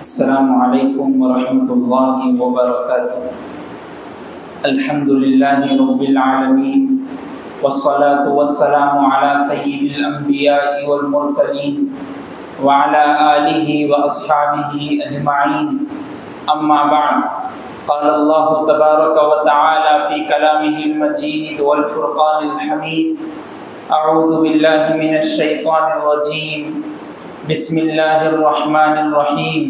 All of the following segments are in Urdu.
السلام علیکم ورحمۃ اللہ وبرکاتہ۔ الحمد للہ رب العالمین والصلاة والسلام علی سید الانبیاء والمرسلین وعلی آلہ واصحابہ اجمعین، اما بعد، قال اللہ تبارک وتعالی فی کلامہ المجید والفرقان الحمید، اعوذ باللہ من الشیطان الرجیم، بسم اللہ الرحمن الرحیم۔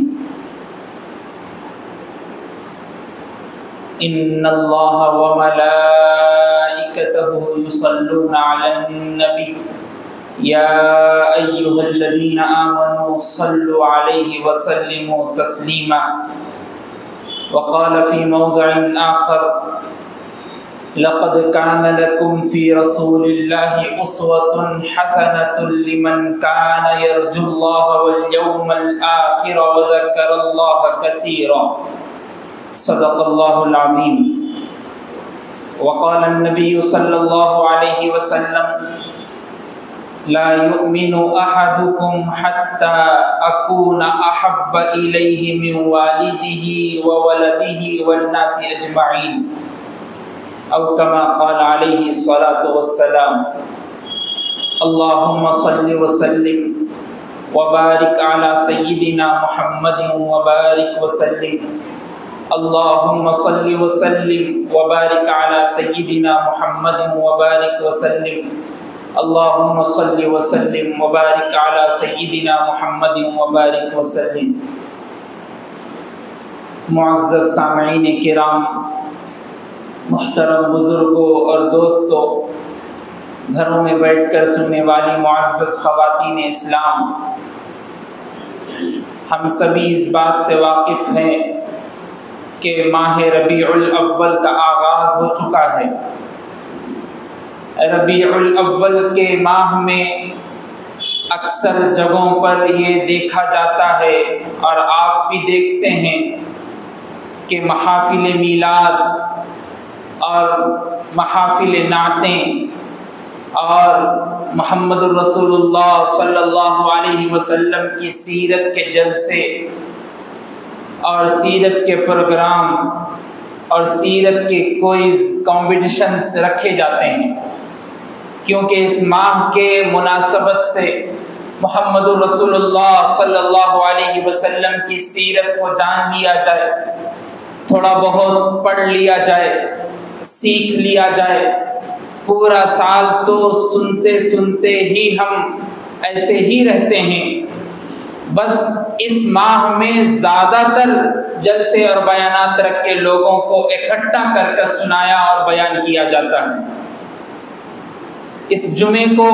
ان اللہ وملائکتہ یصلون علی النبی یا ایہا الذین آمنوا صلوا علیہ وسلموا تسلیما۔ وقال فی موضع آخر لقد كان لكم في رسول الله أسوة حسنة لمن كان يرجو الله واليوم الآخر وذكر الله كثيرا، صدق الله العظيم۔ وقال النبي صلى الله عليه وسلم لا يؤمن أحدكم حتى أكون أحب إليه من والده وولده والناس أجمعين، او کما قال علیہ الصلاۃ والسلام۔ اللہم صل وسلم وبارک علی سیدنا محمد وبارک وسلم۔ اللہم صل وسلم وبارک علی سیدنا محمد وبارک وسلم۔ اللہم صل وسلم وبارک علی سیدنا محمد وبارک وسلم۔ معزز سامعین کرام، محترم بزرگوں اور دوستوں، گھروں میں بیٹھ کر سننے والی معزز خواتین اسلام، ہم سبھی اس بات سے واقف ہیں کہ ماہ ربیع الاول کا آغاز ہو چکا ہے۔ ربیع الاول کے ماہ میں اکثر جگہوں پر یہ دیکھا جاتا ہے اور آپ بھی دیکھتے ہیں کہ محافل میلاد اور محافل نعتیں اور محمد الرسول اللہ صلی اللہ علیہ وسلم کی سیرت کے جلسے اور سیرت کے پروگرام اور سیرت کے کوئز کمپٹیشنز رکھے جاتے ہیں، کیونکہ اس ماہ کے مناسبت سے محمد الرسول اللہ صلی اللہ علیہ وسلم کی سیرت کو جان لیا جائے، تھوڑا بہت پڑھ لیا جائے، سیکھ لیا جائے۔ پورا سال تو سنتے سنتے ہی ہم ایسے ہی رہتے ہیں، بس اس ماہ میں زیادہ تر جلسے اور بیانات رکھ کے لوگوں کو اکٹھا کر کر سنایا اور بیان کیا جاتا ہے۔ اس جمعے کو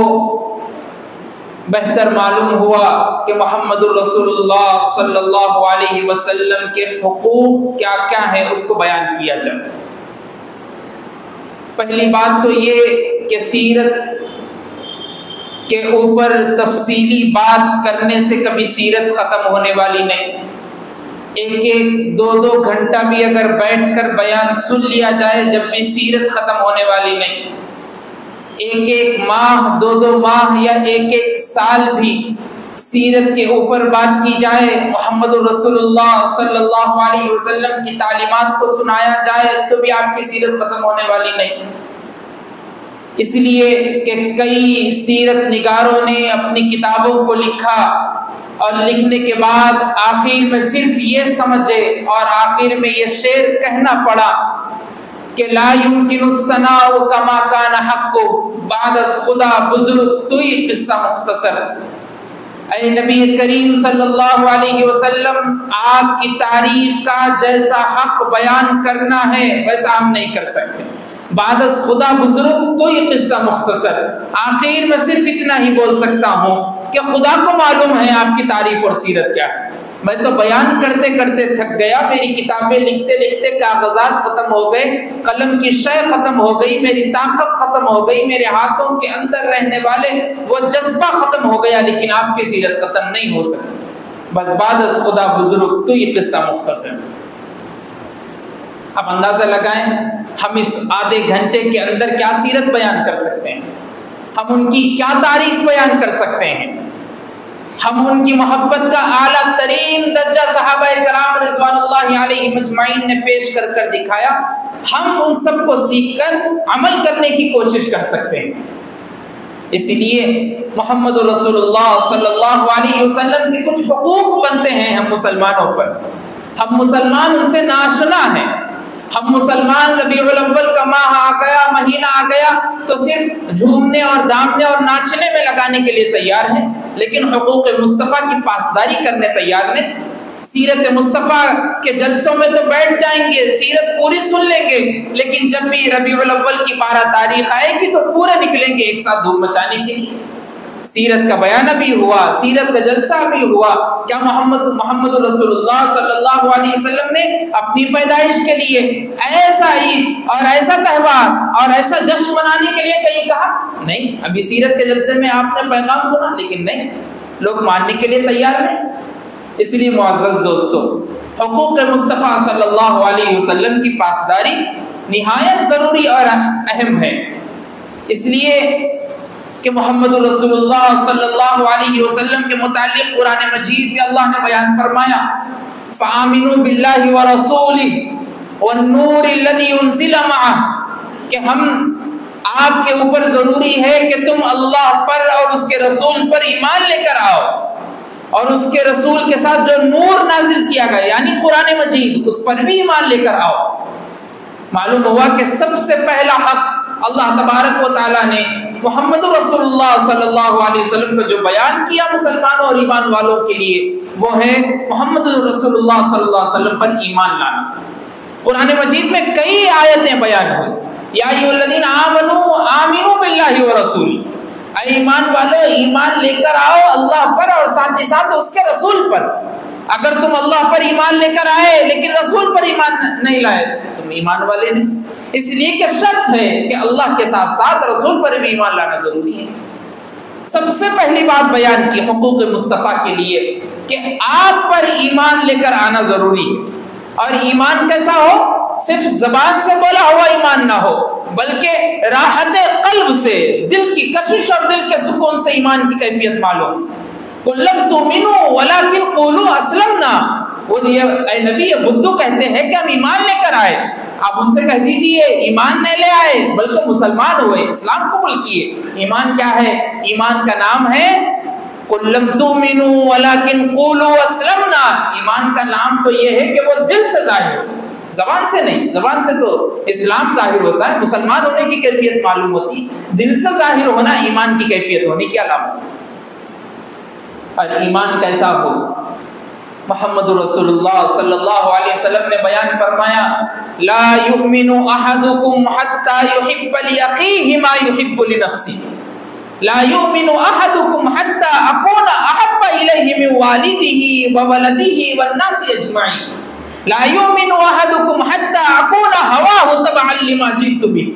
بہتر معلوم ہوا کہ محمد الرسول اللہ صلی اللہ علیہ وسلم کے حقوق کیا کیا ہیں، اس کو بیان کیا جائے۔ پہلی بات تو یہ کہ سیرت کے اوپر تفصیلی بات کرنے سے کبھی سیرت ختم ہونے والی نہیں۔ ایک دو گھنٹہ بھی اگر بیٹھ کر بیان سن لیا جائے جب بھی سیرت ختم ہونے والی نہیں۔ ایک ماہ، دو ماہ یا ایک سال بھی سیرت کے اوپر بات کی جائے، محمد الرسول اللہ صلی اللہ علیہ وسلم کی تعلیمات کو سنایا جائے تو بھی آپ کی سیرت ختم ہونے والی نہیں۔ اس لیے کہ کئی سیرت نگاروں نے اپنی کتابوں کو لکھا اور لکھنے کے بعد آخر میں صرف یہ سمجھے اور آخر میں یہ شعر کہنا پڑا کہ لا يمكن الثناء كما كان حق بعد از خدا بزرگ توئی قصہ مختصر۔ اے نبی کریم صلی اللہ علیہ وسلم، آپ کی تعریف کا جیسا حق بیان کرنا ہے ویسا ہم نہیں کر سکتے۔ بعد از خدا بزرگ تو یہ قصہ مختصر، آخر میں صرف اتنا ہی بول سکتا ہوں کہ خدا کو معلوم ہے آپ کی تعریف اور سیرت کیا ہے۔ میں تو بیان کرتے کرتے تھک گیا، میری کتابیں لکھتے لکھتے کاغذات ختم ہو گئے، قلم کی شے ختم ہو گئی، میری طاقت ختم ہو گئی، میرے ہاتھوں کے اندر رہنے والے وہ جذبہ ختم ہو گیا، لیکن آپ کی سیرت ختم نہیں ہو سکتی۔ بس بعد از خدا بزرگ تو یہ قصہ مختصر۔ اب اندازہ لگائیں ہم اس آدھے گھنٹے کے اندر کیا سیرت بیان کر سکتے ہیں، ہم ان کی کیا تعریف بیان کر سکتے ہیں۔ ہم ان کی محبت کا اعلیٰ ترین درجہ صحابہ کرام رضوان اللہ علیہم اجمعین نے پیش کر کر دکھایا، ہم ان سب کو سیکھ کر عمل کرنے کی کوشش کر سکتے ہیں۔ اسی لیے محمد رسول اللہ صلی اللہ علیہ وسلم کے کچھ حقوق بنتے ہیں ہم مسلمانوں پر۔ ہم مسلمان ان سے ناشنا ہیں۔ ہم مسلمان ربیع الاول کا ماہ آ گیا، مہینہ آ گیا تو صرف جھومنے اور دامنے اور ناچنے میں لگانے کے لیے تیار ہیں، لیکن حقوق مصطفیٰ کی پاسداری کرنے تیار نہیں۔ سیرت مصطفیٰ کے جلسوں میں تو بیٹھ جائیں گے، سیرت پوری سن لیں گے، لیکن جب بھی ربیع الاول کی 12 تاریخ آئے گی تو پورے نکلیں گے ایک ساتھ دھوم مچانے کے لیے۔ سیرت کا بیان بھی ہوا، سیرت کا جلسہ بھی ہوا۔ کیا محمد رسول اللہ صلی اللہ علیہ وسلم نے اپنی پیدائش کے لیے ایسا عید اور ایسا تہوار اور ایسا جشن منانے کے لیے کہیں کہا؟ نہیں۔ ابھی سیرت کے جلسے میں آپ نے پیغام سنا، لیکن نہیں، لوگ ماننے کے لیے تیار نہیں۔ اس لیے معزز دوستو، حقوق مصطفیٰ صلی اللہ علیہ وسلم کی پاسداری نہایت ضروری اور اہم ہے۔ اس لیے کہ محمد رسول اللہ صلی اللہ علیہ وسلم کے متعلق قرآن مجید میں اللہ نے بیان فرمایا، فَآمِنُوا بِاللَّهِ وَرَسُولِهِ وَالنُّورِ الَّذِي أُنزِلَ مَعَهُ، کہ ہم آپ کے اوپر ضروری ہے کہ تم اللہ پر اور اس کے رسول پر ایمان لے کر آؤ، اور اس کے رسول کے ساتھ جو نور نازل کیا گیا یعنی قرآن مجید، اس پر بھی ایمان لے کر آؤ۔ معلوم ہوا کہ سب سے پہلا حق اللہ تبارک و تعالیٰ نے محمد رسول اللہ صلی اللہ علیہ وسلم کو جو بیان کیا مسلمانوں اور ایمان والوں کے لیے، وہ ہے محمد رسول اللہ صلی اللہ علیہ وسلم پر ایمان لانا۔ قرآن مجید میں کئی آیتیں بیان ہوئی، یا ایھا الذین آمنوا آمنوا باللہ ورسولہ، اے ایمان والو ایمان لے کر آؤ اللہ پر اور ساتھ ہی ساتھ اس کے رسول پر۔ اگر تم اللہ پر ایمان لے کر آئے لیکن رسول پر ایمان نہیں لائے، تم ایمان والے نہیں۔ اس لیے کہ شرط ہے کہ اللہ کے ساتھ ساتھ رسول پر بھی ایمان لانا ضروری ہے۔ سب سے پہلی بات بیان کی حقوق مصطفیٰ کے لیے کہ آپ پر ایمان لے کر آنا ضروری ہے، اور ایمان کیسا ہو؟ صرف زبان سے بولا ہوا ایمان نہ ہو، بلکہ راحت قلب سے، دل کی کشش اور دل کے سکون سے ایمان کی کیفیت معلوم۔ قُل لَمْ تُؤْمِنُوا وَلَكِنْ قُولُوا أَسْلَمْنَا، اے نبی یہ بدھو کہتے ہیں کہ ہم ایمان لے کر آئے، آپ ان سے کہہ دیجئے ایمان نہیں لے آئے بلکہ مسلمان ہوئے، اسلام قبول کیے۔ ایمان کیا ہے؟ ایمان کا نام ہے قُل لَمْ تُؤْمِنُوا وَلَكِنْ قُولُوا أَسْلَمْنَا۔ ایمان کا نام تو یہ ہے کہ وہ دل سے ظاہر ہو، زبان سے نہیں۔ زبان سے تو اسلام ظاہر ہوتا ہے، مسلمان ہونے کی کیفیت معلوم ہوتی، دل سے ظاہر ہونا ایمان کی کیفیت ہونے کی علامت ہے۔ اور ایمان کیسا ہو؟ محمد رسول اللہ صلی اللہ علیہ وسلم نے بیان فرمایا، لا یؤمن احدکم حتی یحب لأخیہ ما یحب لنفسہ، لا یؤمن احدکم حتی اکون احب الیہ من والدہ وولدہ والناس اجمعین، لا یؤمن احدکم حتی اکون ہواہ تبعا لما جئت بہ۔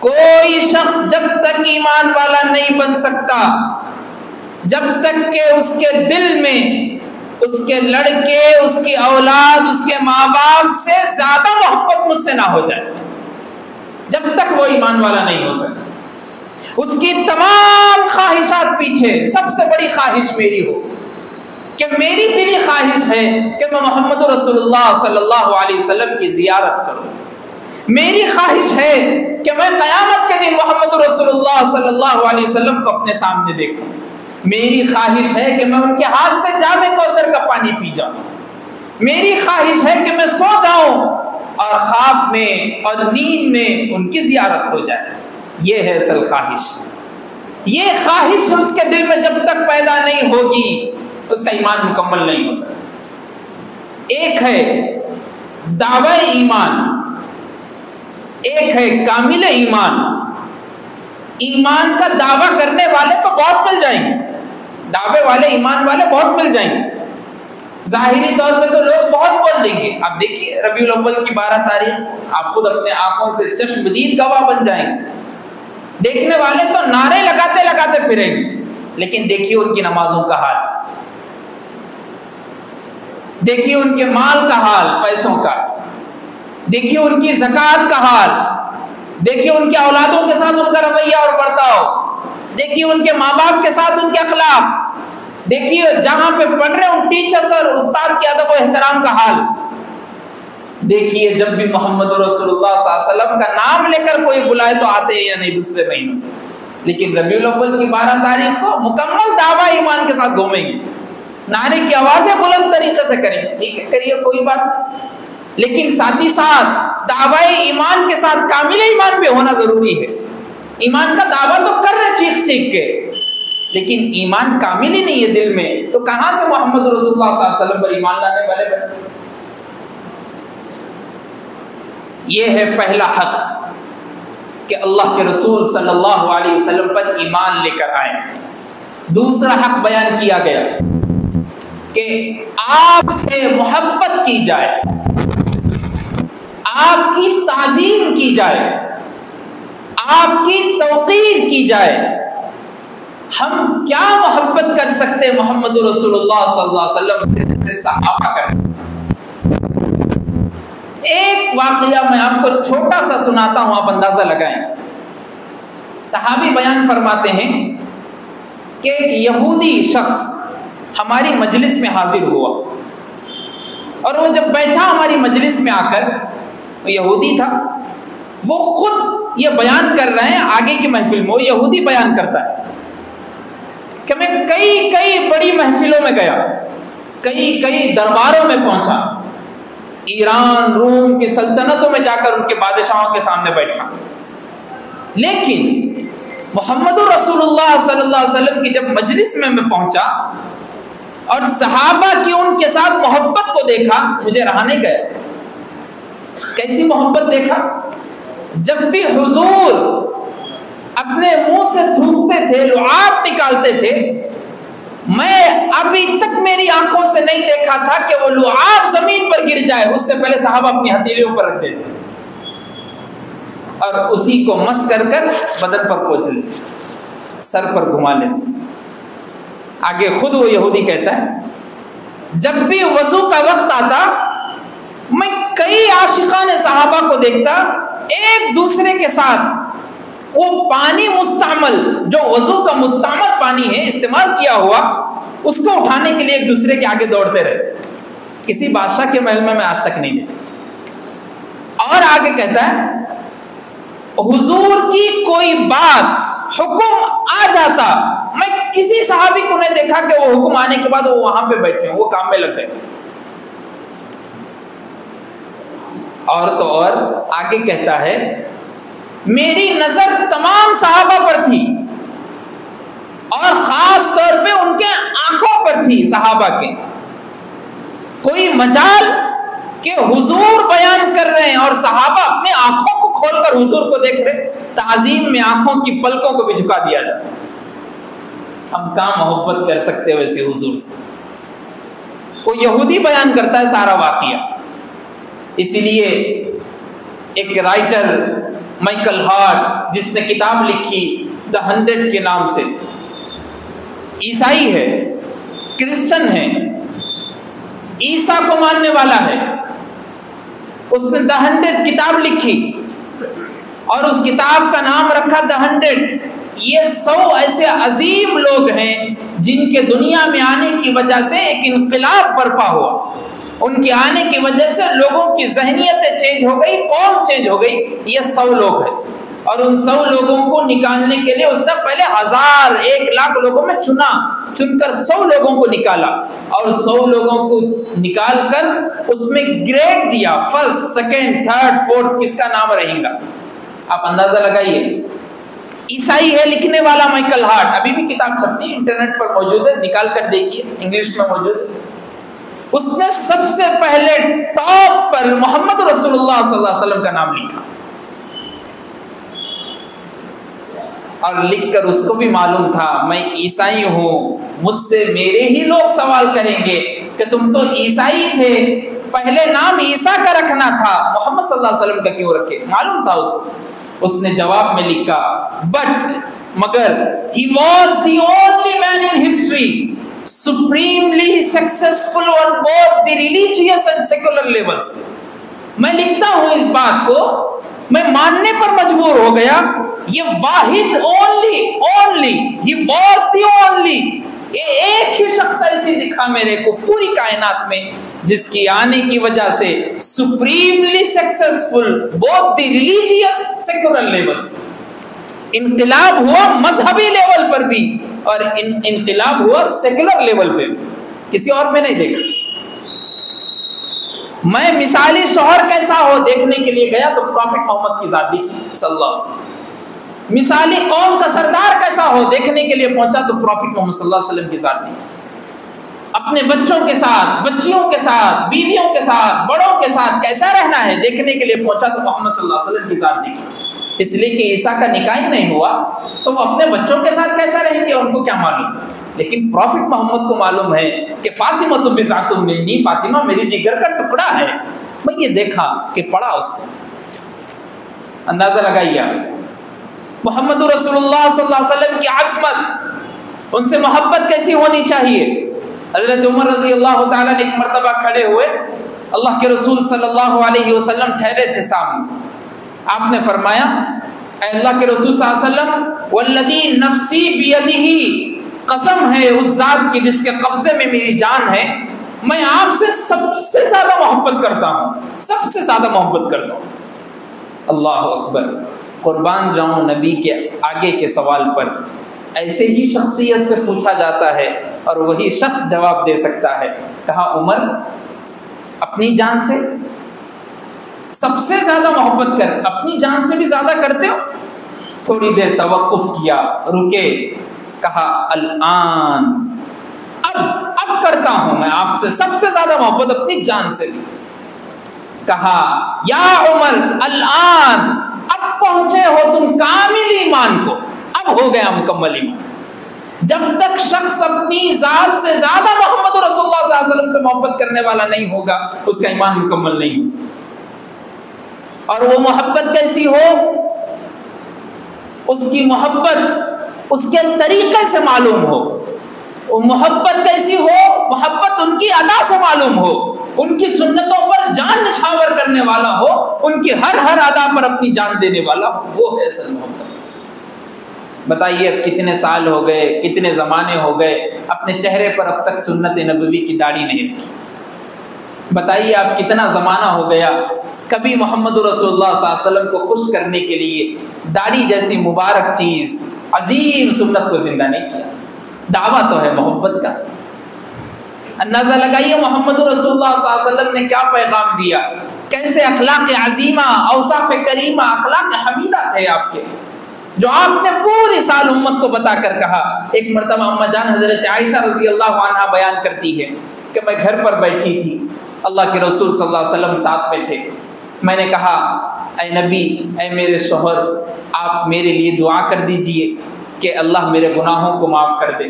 کوئی شخص جب تک ایمان والا نہیں بن سکتا جب تک کہ اس کے دل میں اس کے لڑکے، اس کی اولاد، اس کے ماں باپ سے زیادہ محبت مجھ سے نہ ہو جائے، جب تک وہ ایمان والا نہیں ہو سکتا۔ اس کی تمام خواہشات پیچھے، سب سے بڑی خواہش میری ہو کہ میری دلی خواہش ہے کہ میں محمد رسول اللہ صلی اللہ علیہ وسلم کی زیارت کروں، میری خواہش ہے کہ میں قیامت کے دن محمد رسول اللہ صلی اللہ علیہ وسلم کو اپنے سامنے دیکھوں، میری خواہش ہے کہ میں ان کے ہاتھ سے جام کوثر کا پانی پی جاؤں، میری خواہش ہے کہ میں سو جاؤں اور خواب میں اور نیند میں ان کی زیارت ہو جائے۔ یہ ہے اصل خواہش۔ یہ خواہش اس کے دل میں جب تک پیدا نہیں ہوگی اس کا ایمان مکمل نہیں ہو سکتا۔ ایک ہے دعوی ایمان، ایک ہے کامل ایمان۔ ایمان کا دعویٰ کرنے والے تو بہت مل جائیں گے، دعوے والے ایمان والے بہت مل جائیں گے، ظاہری طور پہ تو لوگ بہت بول دیں گے۔ آپ دیکھیے ربیع الاول کی 12 تاریخ، آپ خود اپنے آنکھوں سے چشمدید گواہ بن جائیں گے۔ دیکھنے والے تو نعرے لگاتے لگاتے پھریں گے، لیکن دیکھیے ان کی نمازوں کا حال، دیکھیے ان کے مال کا حال، پیسوں کا، دیکھیے ان کی زکوٰۃ کا حال، دیکھیے ان کے اولادوں کے ساتھ ان کا رویہ اور برتاؤ، دیکھیے ان کے ماں باپ کے ساتھ ان کے اخلاق، دیکھیے جہاں پہ پڑھ رہے ہوں ٹیچرز اور استاد کے ادب و احترام کا حال دیکھیے. جب بھی محمد رسول اللہ صلی اللہ علیہ وسلم کا نام لے کر کوئی بلائے تو آتے ہیں یا نہیں دوسرے مہینوں. لیکن ربیع الاول کی 12 تاریخ کو مکمل دعویٰ ایمان کے ساتھ گھومیں گے, نعرے کی آوازیں بلند طریقے سے کریں گے. ٹھیک ہے کریے کوئی بات نہیں, لیکن ساتھ ہی ساتھ دعویٰ ایمان کے ساتھ کامل ایمان بھی ہونا ضروری ہے. ایمان کا دعویٰ تو کر رہے چیخ چیخ کے, لیکن ایمان کامل ہی نہیں ہے دل میں, تو کہاں سے محمد رسول اللہ صلی اللہ علیہ وسلم پر ایمان لانے والے بنے؟ یہ ہے پہلا حق کہ اللہ کے رسول صلی اللہ علیہ وسلم پر ایمان لے کر آئیں. دوسرا حق بیان کیا گیا کہ آپ سے محبت کی جائے, آپ کی تعظیم کی جائے, آپ کی توقیر کی جائے. ہم کیا محبت کر سکتے محمد رسول اللہ صلی اللہ علیہ وسلم سے صحابہ کریں. ایک واقعہ میں آپ کو چھوٹا سا سناتا ہوں, آپ اندازہ لگائیں. صحابی بیان فرماتے ہیں کہ ایک یہودی شخص ہماری مجلس میں حاضر ہوا, اور وہ جب بیٹھا ہماری مجلس میں آ کر, وہ یہودی تھا, وہ خود یہ بیان کر رہے ہیں آگے کی محفل میں, وہ یہودی بیان کرتا ہے کہ میں کئی بڑی محفلوں میں گیا, کئی درباروں میں پہنچا, ایران روم کی سلطنتوں میں جا کر ان کے بادشاہوں کے سامنے بیٹھا, لیکن محمد رسول اللہ صلی اللہ علیہ وسلم کی جب مجلس میں پہنچا اور صحابہ کی ان کے ساتھ محبت کو دیکھا, مجھے رہا نہیں گیا. کیسی محبت دیکھا؟ جب بھی حضور اپنے منہ سے تھوکتے تھے, لعاب نکالتے تھے, میں ابھی تک میری آنکھوں سے نہیں دیکھا تھا کہ وہ لعاب زمین پر گر جائے, اس سے پہلے صحابہ اپنی ہتھیلیوں پر رکھتے تھے اور اسی کو مس کر بدن پر پوچھ لیتے, سر پر گھما لیتے. آگے خود وہ یہودی کہتا ہے جب بھی وضو کا وقت آتا میں کئی عاشقان صحابہ کو دیکھتا, ایک دوسرے کے ساتھ وہ پانی مستعمل, جو وضو کا مستعمل پانی ہے استعمال کیا ہوا, اس کو اٹھانے کے لیے ایک دوسرے کے آگے دوڑتے رہتے. کسی بادشاہ کے محل میں آج تک نہیں دیکھا. اور آگے کہتا ہے حضور کی کوئی بات حکم آ جاتا, میں کسی صحابی کو نہیں دیکھا کہ وہ حکم آنے کے بعد وہ وہاں پہ بیٹھے ہوں, وہ کام میں لگ گئے. اور تو اور آگے کہتا ہے میری نظر تمام صحابہ پر تھی اور خاص طور پہ ان کے آنکھوں پر تھی صحابہ کے. کوئی مجال کہ حضور بیان کر رہے ہیں اور صحابہ اپنے آنکھوں کو کھول کر حضور کو دیکھ رہے, تعظیم میں آنکھوں کی پلکوں کو بھی جھکا دیا جاتا. ہم کہاں محبت کر سکتے ویسے حضور سے؟ وہ یہودی بیان کرتا ہے سارا واقعہ. اسی لیے ایک رائٹر مائیکل ہارٹ جس نے کتاب لکھی دا 100 کے نام سے, عیسائی ہے, کرسچن ہے, عیسیٰ کو ماننے والا ہے, اس نے دا 100 کتاب لکھی اور اس کتاب کا نام رکھا دا 100. یہ 100 ایسے عظیم لوگ ہیں جن کے دنیا میں آنے کی وجہ سے ایک انقلاب برپا ہوا. ان کے آنے کی وجہ سے لوگوں کی ذہنیتیں چینج ہو گئی, قوم چینج ہو گئی. یہ 100 لوگ ہیں, اور ان 100 لوگوں کو نکالنے کے لیے اس نے پہلے 1000 1 لاکھ لوگوں میں چن کر 100 لوگوں کو نکالا, اور 100 لوگوں کو نکال کر اس میں گریڈ دیا, فرسٹ, سیکنڈ, تھرڈ, فورتھ, کس کا نام رہے گا. آپ اندازہ لگائیے. عیسائی ہے لکھنے والا مائیکل ہارٹ, ابھی بھی کتاب چھپتی ہے, انٹرنیٹ پر موجود ہے, نکال کر دیکھیے, انگلش میں موجود ہے. اس نے سب سے پہلے ٹاپ پر محمد رسول اللہ صلی اللہ علیہ وسلم کا نام لکھا, اور لکھ کر اس کو بھی معلوم تھا میں عیسائی ہوں, مجھ سے میرے ہی لوگ سوال کریں گے کہ تم تو عیسائی تھے, پہلے نام عیسیٰ کا رکھنا تھا, محمد صلی اللہ علیہ وسلم کا کیوں رکھے؟ معلوم تھا اس کو. اس نے جواب میں لکھا مگر he was the only man in history supremely successful on both the religious and secular levels. میں لکھتا ہوں اس بات کو, میں ماننے پر مجبور ہو گیا, یہ واحد only he was the only ایک ہی شخص ایسی دکھا میرے کو پوری کائنات میں جس کی آنے کی وجہ سے supremely successful both the religious secular levels, انقلاب ہوا مذہبی لیول پر بھی اور انقلاب ہوا سیکولر لیول پہ بھی، کسی اور میں نہیں دیکھا۔ میں مثالی شوہر کیسا ہو دیکھنے کے لیے گیا تو پروفٹ محمد کی ذات دیکھی صلی اللہ علیہ وسلم۔ مثالی قوم کا سردار کیسا ہو دیکھنے کے لیے پہنچا تو پروفٹ محمد صلی اللہ علیہ وسلم کی ذات دیکھی۔ اپنے بچوں کے ساتھ، بچیوں کے ساتھ، بیویوں کے ساتھ، بڑوں کے ساتھ کیسا رہنا ہے دیکھنے کے لیے پہنچا تو محمد صلی اللہ علیہ وسلم کی ذات دیکھی۔ اس لیے کہ عیسیٰ کا نکاح ہی نہیں ہوا تو وہ اپنے بچوں کے ساتھ کیسا رہیں گے ان کو کیا معلوم، لیکن پروفٹ محمد کو معلوم ہے کہ فاطمہ تو بضعۃ منی، فاطمہ میری جگر کا ٹکڑا ہے۔ میں یہ دیکھا کہ پڑھا اس کو، اندازہ لگائیے محمد رسول اللہ صلی اللہ علیہ وسلم کی عظمت، ان سے محبت کیسی ہونی چاہیے۔ حضرت عمر رضی اللہ تعالیٰ نے ایک مرتبہ کھڑے ہوئے، اللہ کے رسول صلی اللہ علیہ وسلم ٹھہرے تھے سامنے، آپ نے فرمایا اے اللہ کے رسول صلی اللہ علیہ وسلم والذی نفسی بیدہ، قسم ہے اس ذات کی جس کے قبضے میں میری جان ہے، میں آپ سے سب سے زیادہ محبت کرتا ہوں، سب سے زیادہ محبت کرتا ہوں۔ اللہ اکبر، قربان جاؤں نبی کے آگے کے سوال پر ایسے ہی شخصیت سے پوچھا جاتا ہے اور وہی شخص جواب دے سکتا ہے۔ کہا عمر اپنی جان سے سب سے زیادہ محبت کر، اپنی جان سے بھی زیادہ کرتے ہو؟ تھوڑی دیر توقف کیا، رکے، کہا الآن، اب کرتا ہوں میں آپ سے سب سے زیادہ محبت اپنی جان سے بھی۔ کہا یا عمر الآن، اب پہنچے ہو تم کامل ایمان کو، اب ہو گیا مکمل ایمان۔ جب تک شخص اپنی ذات سے زیادہ محمد رسول اللہ صلی اللہ علیہ وسلم سے محبت کرنے والا نہیں ہوگا اس کا ایمان مکمل نہیں ہو سکتا۔ اور وہ محبت کیسی ہو؟ اس کی محبت اس کے طریقے سے معلوم ہو۔ وہ محبت کیسی ہو؟ محبت ان کی ادا سے معلوم ہو، ان کی سنتوں پر جان نچھاور کرنے والا ہو، ان کی ہر ادا پر اپنی جان دینے والا ہو، وہ ہے اصل محبت۔ بتائیے اب کتنے سال ہو گئے، کتنے زمانے ہو گئے، اپنے چہرے پر اب تک سنت نبوی کی داڑھی نہیں رکھی۔ بتائیے آپ کتنا زمانہ ہو گیا کبھی محمد رسول اللہ صلی اللہ علیہ وسلم کو خوش کرنے کے لیے داڑھی جیسی مبارک چیز، عظیم سنت کو زندہ نہیں کیا۔ دعویٰ تو ہے محبت کا۔ اندازہ لگائیے محمد رسول اللہ صلی اللہ علیہ وسلم نے کیا پیغام دیا، کیسے اخلاق عظیمہ، اوصاف کریمہ، اخلاق حمیدہ تھے آپ کے، جو آپ نے پوری سال امت کو بتا کر کہا۔ ایک مرتبہ اما جان حضرت عائشہ رضی اللہ عنہا بیان کرتی ہے کہ میں گھر پر بیٹھی تھی، اللہ کے رسول صلی اللہ علیہ وسلم ساتھ میں تھے، میں نے کہا اے نبی، اے میرے شوہر، آپ میرے لیے دعا کر دیجئے کہ اللہ میرے گناہوں کو معاف کر دے۔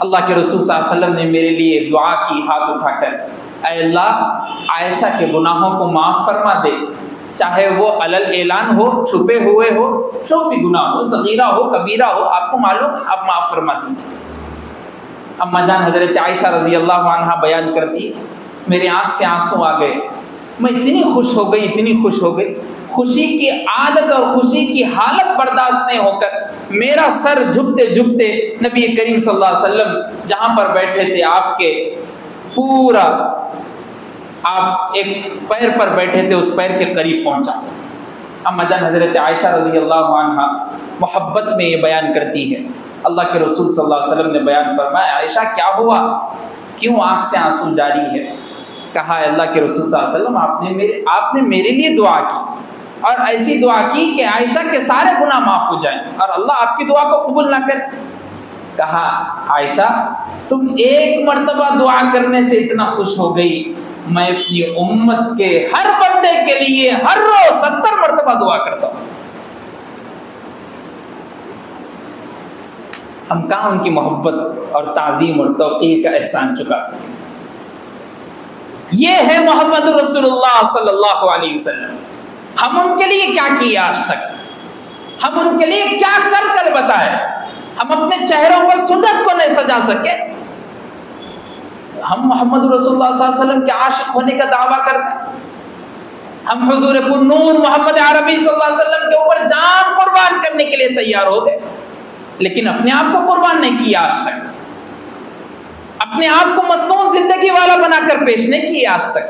اللہ کے رسول صلی اللہ علیہ وسلم نے میرے لیے دعا کی ہاتھ اٹھا کر، اے اللہ عائشہ کے گناہوں کو معاف فرما دے، چاہے وہ علل اعلان ہو، چھپے ہوئے ہو، جو بھی گناہ ہو، صغیرہ ہو کبیرہ ہو، آپ کو معلوم ہے، آپ معاف فرما دیجیے۔ اما جان حضرت عائشہ رضی اللہ عنہا بیان کرتی، میرے آنکھ سے آنسو آ گئے، میں اتنی خوش ہو گئی، اتنی خوش ہو گئی، خوشی کی عادت اور خوشی کی حالت برداشت نہیں ہو کر میرا سر جھکتے جھکتے نبی کریم صلی اللہ علیہ وسلم جہاں پر بیٹھے تھے آپ کے پورا، آپ ایک پیر پر بیٹھے تھے اس پیر کے قریب پہنچا۔ اما جان حضرت عائشہ رضی اللہ عنہا محبت میں یہ بیان کرتی ہے، اللہ کے رسول صلی اللہ علیہ وسلم نے بیان فرمایا عائشہ کیا ہوا، کیوں آنکھ سے آنسو جاری ہے؟ کہا اللہ کے رسول صلی اللہ علیہ وسلم آپ نے میرے لیے دعا کی اور ایسی دعا کی کہ عائشہ کے سارے گناہ معاف ہو جائیں اور اللہ آپ کی دعا کو قبول نہ کرے۔ کہا عائشہ تم ایک مرتبہ دعا کرنے سے اتنا خوش ہو گئی، میں اپنی امت کے ہر بندے کے لیے ہر روز 70 مرتبہ دعا کرتا ہوں۔ ہم کہاں ان کی محبت اور تعظیم اور توقیر کا احسان چکا سکیں؟ یہ ہے محمد رسول اللہ صلی اللہ علیہ وسلم۔ ہم ان کے لیے کیا کیا آج تک؟ ہم ان کے لیے کیا کر کر بتائے؟ ہم اپنے چہروں پر سنت کو نہیں سجا سکے۔ ہم محمد رسول اللہ صلی اللہ علیہ وسلم کے عاشق ہونے کا دعویٰ کرتے ہیں، ہم حضور پر نور محمد عربی صلی اللہ علیہ وسلم کے اوپر جان قربان کرنے کے لیے تیار ہو گئے، لیکن اپنے آپ کو قربان نہیں کیا آج تک۔ اپنے آپ کو مصنون زندگی والا بنا کر پیش نہیں کی آج تک۔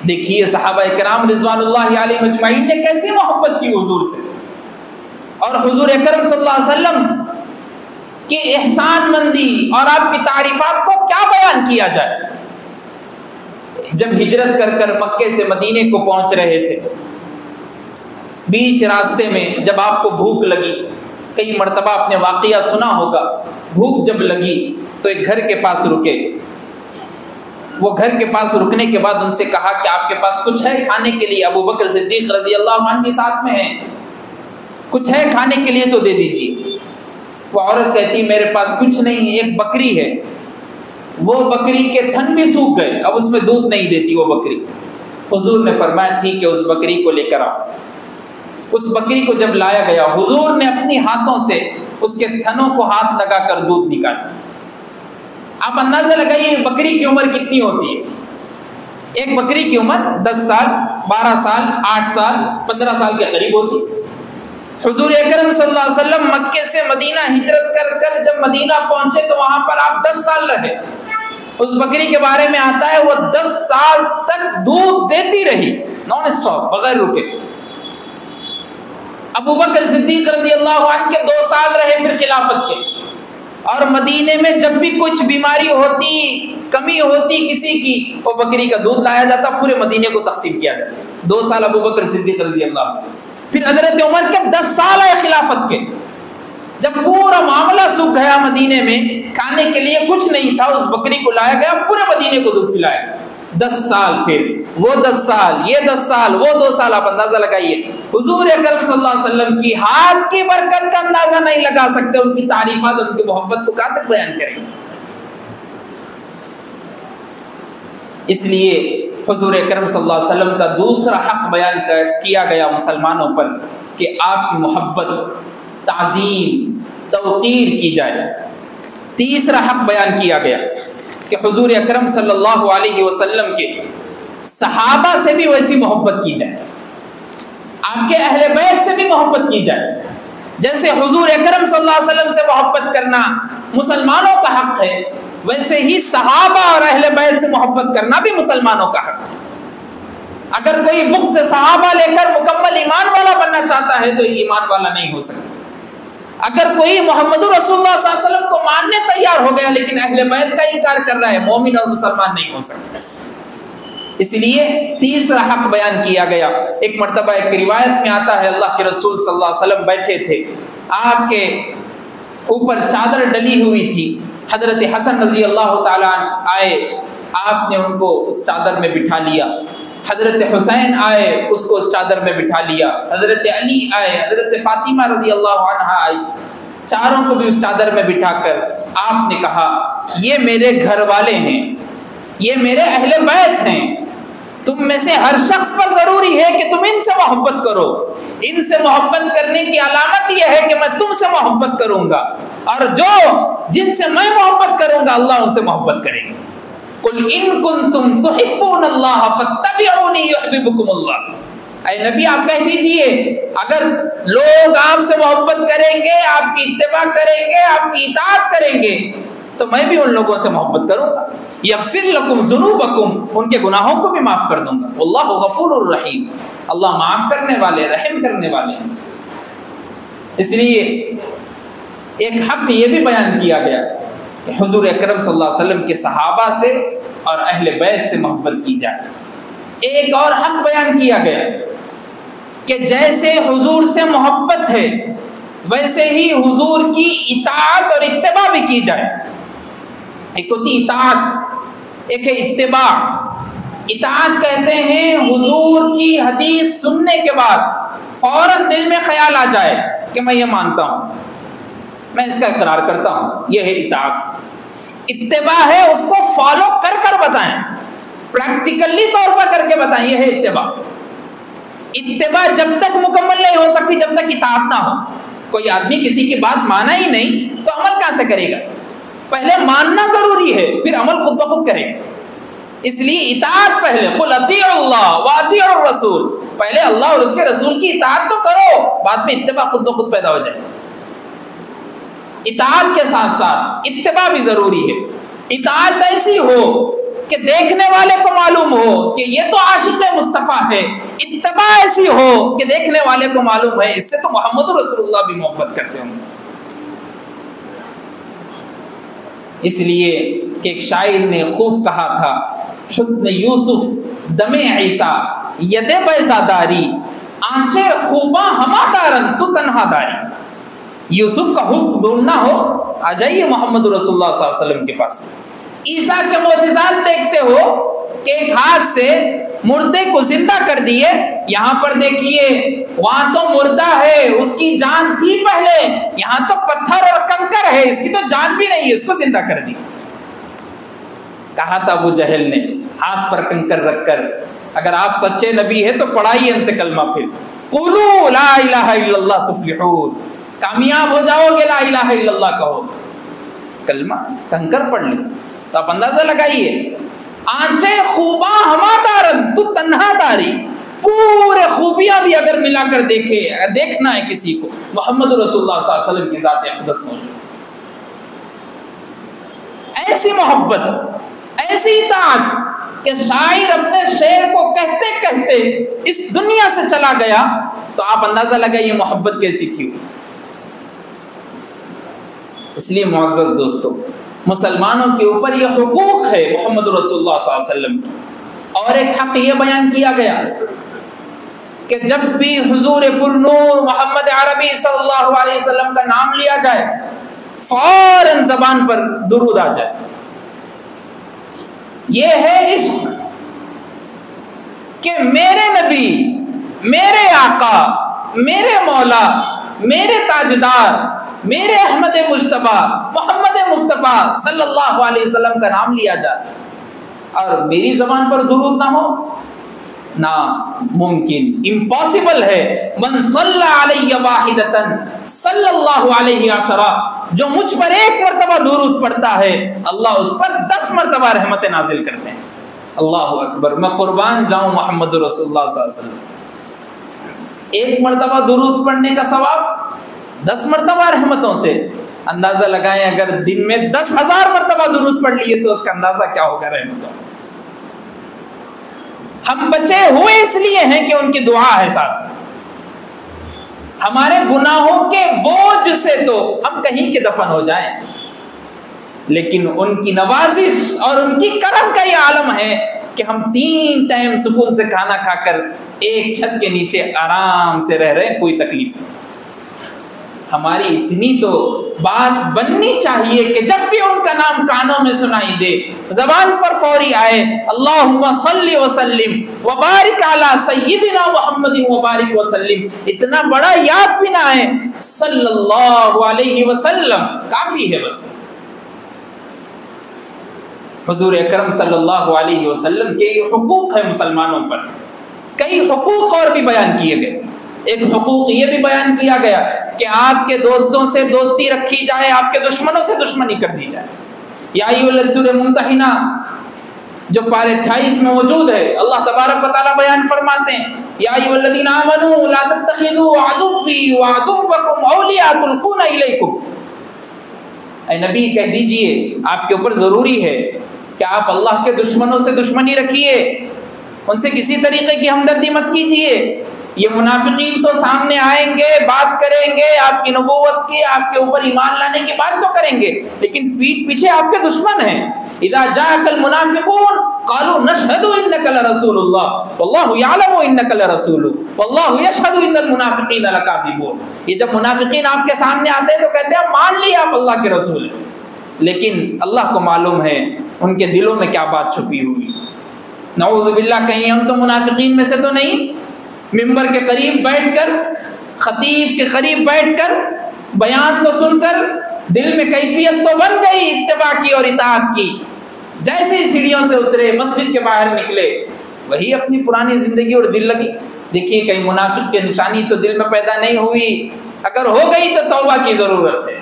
دیکھیے صحابہ کرام رضوان اللہ علیہ اجمعین نے کیسی محبت کی حضور سے، اور حضور اکرم صلی اللہ علیہ وسلم کی احسان مندی اور آپ کی تعریفات کو کیا بیان کیا جائے۔ جب ہجرت کر کر مکے سے مدینے کو پہنچ رہے تھے، بیچ راستے میں جب آپ کو بھوک لگی، کئی مرتبہ آپ نے واقعہ سنا ہوگا، بھوک جب لگی تو ایک گھر کے پاس رکے۔ وہ گھر کے پاس رکنے کے بعد ان سے کہا کہ آپ کے پاس کچھ ہے کھانے کے لیے؟ ابو بکر صدیق رضی اللہ عنہ بھی ساتھ میں ہیں، کچھ ہے کھانے کے لیے تو دے دیجیے۔ وہ عورت کہتی میرے پاس کچھ نہیں، ایک بکری ہے، وہ بکری کے تھن بھی سوکھ گئے، اب اس میں دودھ نہیں دیتی وہ بکری۔ حضور نے فرمایا ٹھیک ہے، اس بکری کو لے کر آؤ۔ اس بکری کو جب لایا گیا، حضور نے اپنی ہاتھوں سے اس کے تھنوں کو ہاتھ لگا کر دودھ نکالا۔ آپ اندازہ لگائیے بکری کی عمر کتنی ہوتی ہے؟ ایک بکری کی عمر 10 سال 12 سال 8 سال 15 سال کے قریب ہوتی ہے۔ حضور اکرم صلی اللہ علیہ وسلم مکے سے مدینہ ہجرت کر کر جب مدینہ پہنچے تو وہاں پر آپ 10 سال رہے۔ اس بکری کے بارے میں آتا ہے وہ 10 سال تک دودھ دیتی رہی، نان اسٹاپ، بغیر رکے۔ ابو بکر صدیق رضی اللہ عنہ کے 2 سال رہے پھر خلافت کے، اور مدینے میں جب بھی کچھ بیماری ہوتی، کمی ہوتی کسی کی، وہ بکری کا دودھ لایا جاتا، پورے مدینے کو تقسیم کیا جاتا۔ 2 سال ابو بکر صدیق رضی اللہ عنہ، پھر حضرت عمر کے 10 سال آئے خلافت کے، جب پورا معاملہ سوکھ گیا مدینے میں، کھانے کے لیے کچھ نہیں تھا، اس بکری کو لایا گیا، پورے مدینے کو دودھ پلایا گیا۔ 10 سال، پھر وہ 10 سال، یہ 10 سال، وہ 2 سال، آپ اندازہ لگائیے۔ حضور اکرم صلی اللہ علیہ وسلم کی ہاتھ کی برکت کا اندازہ نہیں لگا سکتے، ان کی تعریفات، ان کی محبت کو کہاں تک بیان کریں۔ اس لیے حضور اکرم صلی اللہ علیہ وسلم کا دوسرا حق بیان کیا گیا مسلمانوں پر کہ آپ کی محبت، تعظیم، توقیر کی جائے۔ تیسرا حق بیان کیا گیا کہ حضور اکرم صلی اللہ علیہ وسلم کے صحابہ سے بھی ویسی محبت کی جائے، آپ کے اہل بیت سے بھی محبت کی جائے۔ جیسے حضور اکرم صلی اللہ علیہ وسلم سے محبت کرنا مسلمانوں کا حق ہے، ویسے ہی صحابہ اور اہل بیت سے محبت کرنا بھی مسلمانوں کا حق ہے۔ اگر کوئی بغض سے صحابہ لے کر مکمل ایمان والا بننا چاہتا ہے تو ایمان والا نہیں ہو سکتا۔ اگر کوئی محمد رسول اللہ صلی اللہ علیہ وسلم کو ماننے تیار ہو گیا لیکن اہل بیت کا انکار کر رہا ہے، مومن اور مسلمان نہیں ہو سکتا۔ اس لیے تیسرا حق بیان کیا گیا۔ ایک مرتبہ ایک روایت میں آتا ہے اللہ کے رسول صلی اللہ علیہ وسلم بیٹھے تھے، آپ کے اوپر چادر ڈلی ہوئی تھی، حضرت حسن رضی اللہ تعالیٰ آئے، آپ نے ان کو اس چادر میں بٹھا لیا۔ حضرت حسین آئے، اس کو اس چادر میں بٹھا لیا۔ حضرت علی آئے، حضرت فاطمہ رضی اللہ عنہ آئی، چاروں کو بھی اس چادر میں بٹھا کر آپ نے کہا یہ میرے گھر والے ہیں، یہ میرے اہل بیت ہیں، تم میں سے ہر شخص پر ضروری ہے کہ تم ان سے محبت کرو۔ ان سے محبت کرنے کی علامت یہ ہے کہ میں تم سے محبت کروں گا، اور جن سے میں محبت کروں گا اللہ ان سے محبت کرے گا۔ قل ان کنتم تحبون اللہ فاتبعونی یحببکم اللہ۔ اے نبی آپ کہہ دیجئے اگر لوگ آپ سے محبت کریں گے، آپ کی اتباع کریں گے، آپ کی اطاعت کریں گے تو میں بھی ان لوگوں سے محبت کروں گا۔ یغفر لکم ذنوبکم، ان کے گناہوں کو بھی معاف کر دوں گا۔ اللہ غفور الرحیم، اللہ معاف کرنے والے، رحم کرنے والے ہیں۔ اس لیے ایک حق یہ بھی بیان کیا گیا کہ حضور اکرم صلی اللہ علیہ وسلم کے صحابہ سے اور اہل بیت سے محبت کی جائے۔ ایک اور حق بیان کیا گیا کہ جیسے حضور سے محبت ہے ویسے ہی حضور کی اطاعت اور اتباع بھی کی جائے۔ ایک ہوتی اطاعت، ایک ہے اتباع۔ اطاعت کہتے ہیں حضور کی حدیث سننے کے بعد فوراً دل میں خیال آ جائے کہ میں یہ مانتا ہوں، میں اس کا اقرار کرتا ہوں، یہ ہے اطاعت۔ اتباع ہے اس کو فالو کر کر بتائیں، پریکٹیکلی طور پر کر کے بتائیں، یہ ہے اتباع۔ اتباع جب تک مکمل نہیں ہو سکتی جب تک اطاعت نہ ہو۔ کوئی آدمی کسی کی بات مانا ہی نہیں تو عمل کہاں سے کرے گا؟ پہلے ماننا ضروری ہے، پھر عمل خود بخود کرے گا۔ اس لیے اطاعت پہلے، قل اطیعوا اللہ واطیعوا الرسول، پہلے اللہ اور اس کے رسول کی اطاعت تو کرو، بعد میں اتباع خود بخود پیدا ہو جائے۔ اطاعت کے ساتھ ساتھ اتباع بھی ضروری ہے۔ اطاعت ایسی ہو کہ دیکھنے والے کو معلوم ہو کہ یہ تو عاشق مصطفیٰ ہے، اتباع ایسی ہو کہ دیکھنے والے کو معلوم ہے اس سے تو محمد رسول اللہ بھی محبت کرتے ہوں۔ اس لیے کہ ایک شاعر نے خوب کہا تھا، حسن یوسف دم عیسیٰ ید بیضا داری، آنچے خوباں ہما دارن تو تنہا داری۔ یوسف کا حسن ڈھونڈنا ہو، آ جائیے محمد رسول اللہ صلی اللہ علیہ وسلم کے پاس۔ عیسیٰ کے معجزات دیکھتے ہو کہ ایک ہاتھ سے مردے کو زندہ کر دیے، یہاں پر دیکھیے وہاں تو مردہ ہے اس کی جان تھی پہلے، یہاں تو پتھر اور کنکر ہے اس کی تو جان بھی نہیں ہے، اس کو زندہ کر دی۔ کہا تھا ابو جہل نے ہاتھ پر کنکر رکھ کر، اگر آپ سچے نبی ہیں تو پڑھائیے ان سے کلمہ، پھر قولوا لا الہ الا اللہ تفلحون، کامیاب ہو جاؤ گے، لا الہ الا اللہ کہو، کلمہ کنکر پڑھ لیں تو آپ اندازہ لگائیے، آنچے خوباں ہما دارن تو تنہا داری، پورے خوبیاں بھی اگر ملا کر دیکھنا ہے کسی کو، محمد رسول اللہ صلی اللہ علیہ وسلم کی ذات اقدس موجود۔ ایسی محبت، ایسی اطاعت کہ شاعر اپنے شعر کو کہتے کہتے اس دنیا سے چلا گیا، تو آپ اندازہ لگائیے محبت کیسی تھی۔ اس لیے معزز دوستو، مسلمانوں کے اوپر یہ حقوق ہے محمد رسول اللہ صلی اللہ علیہ وسلم کی۔ اور ایک حق یہ بیان کیا گیا کہ جب بھی حضور پرنور محمد عربی صلی اللہ علیہ وسلم کا نام لیا جائے، فوراً زبان پر درود آ جائے۔ یہ ہے عشق کہ میرے نبی، میرے آقا، میرے مولا، میرے تاجدار، میرے احمد مجتبیٰ محمد مصطفیٰ صلی اللہ علیہ وسلم کا نام لیا جائے اور میری زبان پر درود نہ ہو، ناممکن، امپاسبل ہے۔ من صلی علی واحدۃ صلی اللہ علیہ عشرہ، جو مجھ پر ایک مرتبہ درود پڑھتا ہے اللہ اس پر 10 مرتبہ رحمت نازل کرتے ہیں۔ اللہ اکبر، میں قربان جاؤں محمد رسول اللہ صلی اللہ علیہ وسلم، ایک مرتبہ درود پڑھنے کا ثواب 10 مرتبہ رحمتوں سے، اندازہ لگائیں اگر دن میں 10,000 مرتبہ درود پڑھ لیے تو اس کا اندازہ کیا ہوگا رحمتوں۔ ہم بچے ہوئے اس لیے ہیں کہ ان کی دعا ہے ساتھ، ہمارے گناہوں کے بوجھ سے تو ہم کہیں کے دفن ہو جائیں، لیکن ان کی نوازش اور ان کی کرم کا یہ عالم ہے کہ ہم 3 ٹائم سکون سے کھانا کھا کر ایک چھت کے نیچے آرام سے رہ رہے ہیں، کوئی تکلیف نہیں۔ ہماری اتنی تو بات بننی چاہیے کہ جب بھی ان کا نام کانوں میں سنائی دے، زبان پر فوری آئے، اللہم صلی وسلم وبارک علی سیدنا محمد وبارک وسلم، اتنا بڑا یاد بھی نہ آئے، صلی اللہ علیہ وسلم کافی ہے بس۔ حضور اکرم صلی اللہ علیہ وسلم کے یہ حقوق ہیں مسلمانوں پر۔ کئی حقوق اور بھی بیان کیے گئے، ایک حقوق یہ بھی بیان کیا گیا کہ آپ کے دوستوں سے دوستی رکھی جائے، آپ کے دشمنوں سے دشمنی کر دی جائے۔ یا سورہ ممتحنہ جو پارے 28 میں موجود ہے، اللہ تبارک و تعالیٰ بیان فرماتے ہیں، یا ایھا الذین آمنوا لا تتخذوا عدوی وعدوکم اولیاء تلقون الیکم۔ اے نبی کہہ دیجئے، آپ کے اوپر ضروری ہے کہ آپ اللہ کے دشمنوں سے دشمنی رکھیے، ان سے کسی طریقے کی ہمدردی مت کیجیے۔ یہ منافقین تو سامنے آئیں گے، بات کریں گے آپ کی نبوت کی، آپ کے اوپر ایمان لانے کی بات تو کریں گے، لیکن پیٹھ پیچھے آپ کے دشمن ہیں۔ اذا جاءك المنافقون قالوا نشهد انك لرسول الله والله يعلم انك لرسول والله يشهد ان المنافقين لكاذبون۔ یہ جب منافقین آپ کے سامنے آتے ہیں تو کہتے ہیں مان لیا آپ اللہ کے رسول ہیں، لیکن اللہ کو معلوم ہے ان کے دلوں میں کیا بات چھپی ہوئی۔ نعوذ باللہ، کہیں ہم تو منافقین میں سے تو نہیں؟ ممبر کے قریب بیٹھ کر، خطیب کے قریب بیٹھ کر بیان تو سن کر دل میں کیفیت تو بن گئی اتباع کی اور اطاعت کی، جیسے ہی سیڑھیوں سے اترے مسجد کے باہر نکلے وہی اپنی پرانی زندگی اور دل لگی۔ دیکھیے کہیں منافق کی نشانی تو دل میں پیدا نہیں ہوئی، اگر ہو گئی تو توبہ کی ضرورت ہے،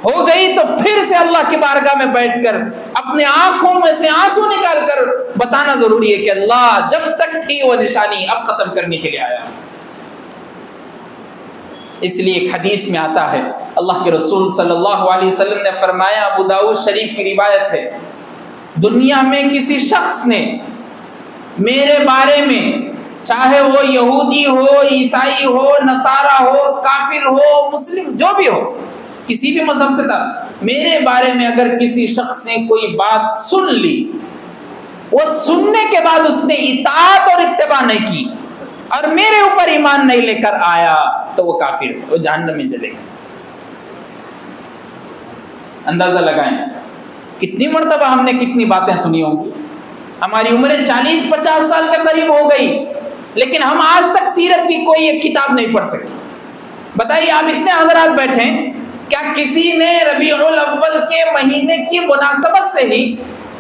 ہو گئی تو پھر سے اللہ کی بارگاہ میں بیٹھ کر اپنے آنکھوں میں سے آنسو نکال کر بتانا ضروری ہے کہ اللہ جب تک تھی وہ نشانی اب ختم کرنے کے لیے آیا۔ اس لیے ایک حدیث میں آتا ہے، اللہ کے رسول صلی اللہ علیہ وسلم نے فرمایا، ابو داؤد شریف کی روایت ہے، دنیا میں کسی شخص نے میرے بارے میں، چاہے وہ یہودی ہو، عیسائی ہو، نصارہ ہو، کافر ہو، مسلم جو بھی ہو، کسی بھی مذہب سے تھا، میرے بارے میں اگر کسی شخص نے کوئی بات سن لی، وہ سننے کے بعد اس نے اطاعت اور اتباع نہیں کی اور میرے اوپر ایمان نہیں لے کر آیا، تو وہ کافر ہے، وہ جہنم میں جلے گا۔ اندازہ لگائیں کتنی مرتبہ ہم نے کتنی باتیں سنی ہوں گی، ہماری عمریں 40-50 سال کے قریب ہو گئی، لیکن ہم آج تک سیرت کی کوئی ایک کتاب نہیں پڑھ سکے۔ بتائیے، آپ اتنے حضرات بیٹھے ہیں، کیا کسی نے ربیع الاول کے مہینے کی مناسبت سے ہی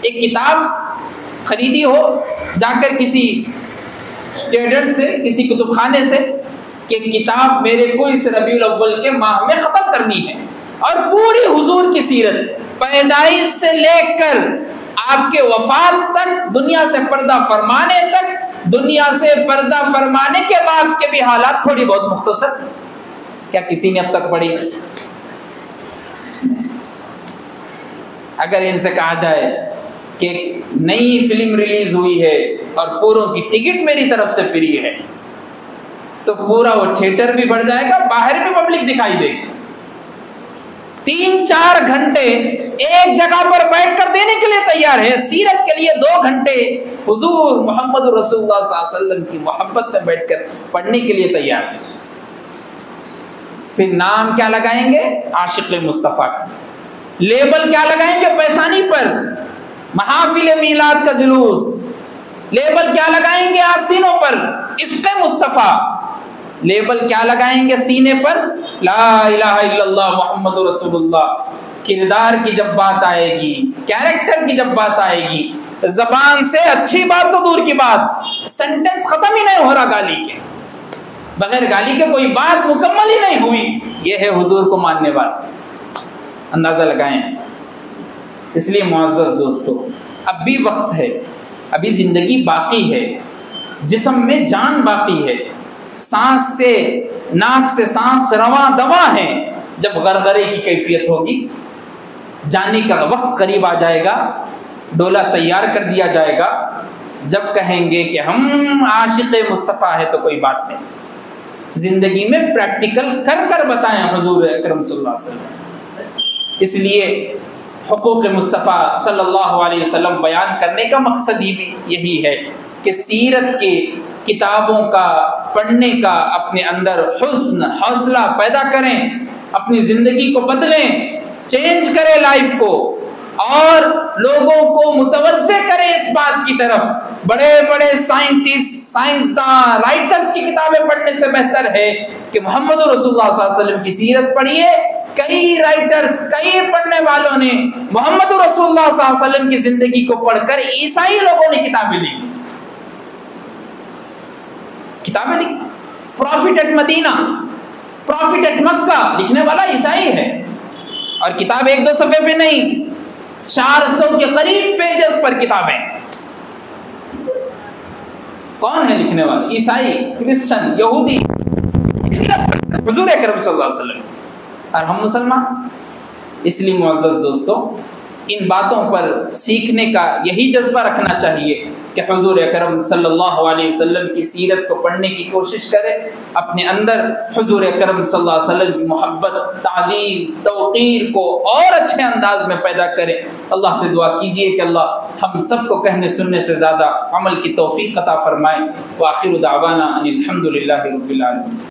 ایک کتاب خریدی ہو، جا کر کسی ٹریڈر سے، کسی کتب خانے سے، کہ کتاب میرے کو اس ربیع الاول کے ماہ میں ختم کرنی ہے، اور پوری حضور کی سیرت پیدائش سے لے کر آپ کے وفات تک، دنیا سے پردہ فرمانے تک، دنیا سے پردہ فرمانے کے بعد کے بھی حالات تھوڑی بہت مختصر، کیا کسی نے اب تک پڑھی؟ اگر ان سے کہا جائے کہ نئی فلم ریلیز ہوئی ہے اور پوروں کی ٹکٹ میری طرف سے فری ہے، تو پورا وہ تھیٹر بھی بڑھ جائے گا، باہر بھی پبلک دکھائی دے گی۔ 3-4 گھنٹے ایک جگہ پر بیٹھ کر دینے کے لیے تیار ہے، سیرت کے لیے 2 گھنٹے حضور محمد رسول اللہ صلی اللہ علیہ وسلم کی محبت میں بیٹھ کر پڑھنے کے لیے تیار ہے۔ پھر نام کیا لگائیں گے؟ عاشق مصطفیٰ کا۔ لیبل کیا لگائیں گے پیشانی پر؟ محافل میلاد کا جلوس۔ لیبل کیا لگائیں گے آستینوں پر؟ عشق مصطفیٰ۔ لیبل کیا لگائیں گے سینے پر؟ لا الہ الا اللہ محمد رسول اللہ۔ کردار کی جب بات آئے گی، کیریکٹر کی جب بات آئے گی، زبان سے اچھی بات تو دور کی بات، سینٹنس ختم ہی نہیں ہو رہا گالی کے، بغیر گالی کے کوئی بات مکمل ہی نہیں ہوئی، یہ ہے حضور کو ماننے والا۔ اندازہ لگائیں۔ اس لیے معزز دوستو، اب بھی وقت ہے، ابھی زندگی باقی ہے، جسم میں جان باقی ہے، سانس سے، ناک سے سانس رواں دواں ہے۔ جب غرغرے کی کیفیت ہوگی، جانے کا وقت قریب آ جائے گا، ڈولا تیار کر دیا جائے گا، جب کہیں گے کہ ہم عاشق مصطفیٰ ہے تو کوئی بات نہیں، زندگی میں پریکٹیکل کر کر بتائیں حضور اکرم صلی اللہ علیہ وسلم۔ اس لیے حقوق مصطفیٰ صلی اللہ علیہ وسلم بیان کرنے کا مقصد ہی بھی یہی ہے کہ سیرت کی کتابوں کا پڑھنے کا اپنے اندر حسن حوصلہ پیدا کریں، اپنی زندگی کو بدلیں، چینج کریں لائف کو، اور لوگوں کو متوجہ کریں اس بات کی طرف۔ بڑے بڑے سائنٹسٹ، سائنسداں، رائٹرز کی کتابیں پڑھنے سے بہتر ہے کہ محمد رسول اللہ صلی اللہ علیہ وسلم کی سیرت پڑھیے۔ کئی رائٹرز، کئی پڑھنے والوں نے محمد رسول اللہ صلی اللہ علیہ وسلم کی زندگی کو پڑھ کر، عیسائی لوگوں نے کتابیں لکھی، کتابیں لکھی۔ Prophet at Medina, prophet at Mecca لکھنے والا عیسائی ہے، اور کتاب 1-2 صفحے پہ نہیں، 400 کے قریب پیجز پر کتابیں۔ کون ہے لکھنے والا؟ عیسائی، کرسچن، یہودی، حضور اکرم صلی اللہ علیہ وسلم، اور ہم مسلمان۔ اس لیے معزز دوستو، ان باتوں پر سیکھنے کا یہی جذبہ رکھنا چاہیے کہ حضور اکرم صلی اللہ علیہ وسلم کی سیرت کو پڑھنے کی کوشش کرے، اپنے اندر حضور اکرم صلی اللہ علیہ وسلم کی محبت، تعظیم، توقیر کو اور اچھے انداز میں پیدا کرے۔ اللہ سے دعا کیجئے کہ اللہ ہم سب کو کہنے سننے سے زیادہ عمل کی توفیق عطا فرمائے۔ وآخر دعوانا ان الحمد للہ رب العالمین۔